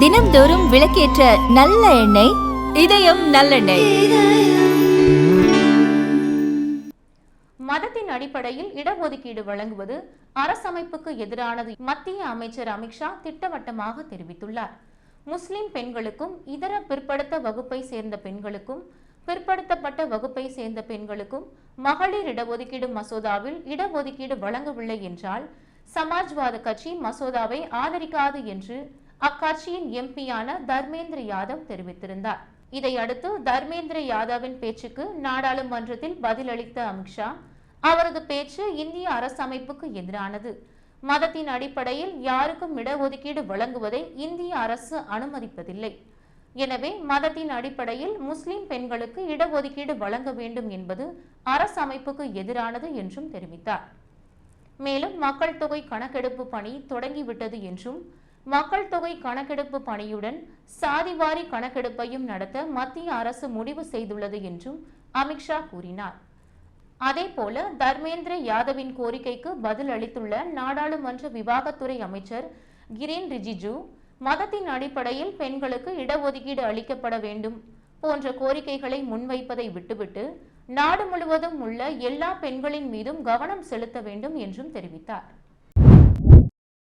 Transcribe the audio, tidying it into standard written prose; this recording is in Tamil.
தினம்தோறும் விளக்கேற்ற நல்ல எண்ணெய் இதயம் நல்லெண்ணெய். மதத்தின் அடிப்படையில் இடஒதுக்கீடு வழங்குவது அரசமைப்புக்கு எதிரானது மத்திய அமைச்சர் அமித்ஷா திட்டவட்டமாக தெரிவித்துள்ளார். முஸ்லிம் பெண்களுக்கும் இதர பிற்படுத்த வகுப்பை சேர்ந்த பெண்களுக்கும் பிற்படுத்தப்பட்ட வகுப்பை சேர்ந்த பெண்களுக்கும் மகளிர் இடஒதுக்கீடு மசோதாவில் இடஒதுக்கீடு வழங்கவில்லை என்றால் சமாஜ்வாத கட்சி மசோதாவை ஆதரிக்காது என்று அக்கட்சியின் எம்பியான தர்மேந்திர யாதவ் தெரிவித்திருந்தார். இதையடுத்து தர்மேந்திர யாதவின் பேச்சுக்கு நாடாளுமன்றத்தில் பதிலளித்த அமித்ஷா, அவரது பேச்சு இந்திய அரசமைப்புக்கு எதிரானது. மதத்தின் அடிப்படையில் யாருக்கும் இடஒதுக்கீடு வழங்குவதை இந்திய அரசு அனுமதிப்பதில்லை. எனவே மதத்தின் அடிப்படையில் முஸ்லிம் பெண்களுக்கு இடஒதுக்கீடு வழங்க வேண்டும் என்பது அரசமைப்புக்கு எதிரானது என்றும் தெரிவித்தார். மேலும் மக்கள் தொகை கணக்கெடுப்பு பணி தொடங்கிவிட்டது என்றும் மக்கள் தொகை கணக்கெடுப்பு பணியுடன் சாதிவாரி கணக்கெடுப்பையும் நடத்த மத்திய அரசு முடிவு செய்துள்ளது என்றும் அமித்ஷா கூறினார். அதேபோல தர்மேந்திர யாதவின் கோரிக்கைக்கு பதில் அளித்துள்ள நாடாளுமன்ற விவாகத்துறை அமைச்சர் கிரேன் ரிஜிஜு, மதத்தின் அடிப்படையில் பெண்களுக்கு இடஒதுக்கீடு அளிக்கப்பட வேண்டும் போன்ற கோரிக்கைகளை முன்வைப்பதை விட்டுவிட்டு நாடு முழுவதும் உள்ள எல்லா பெண்களின் மீதும் கவனம் செலுத்த வேண்டும் என்றும் தெரிவித்தார்.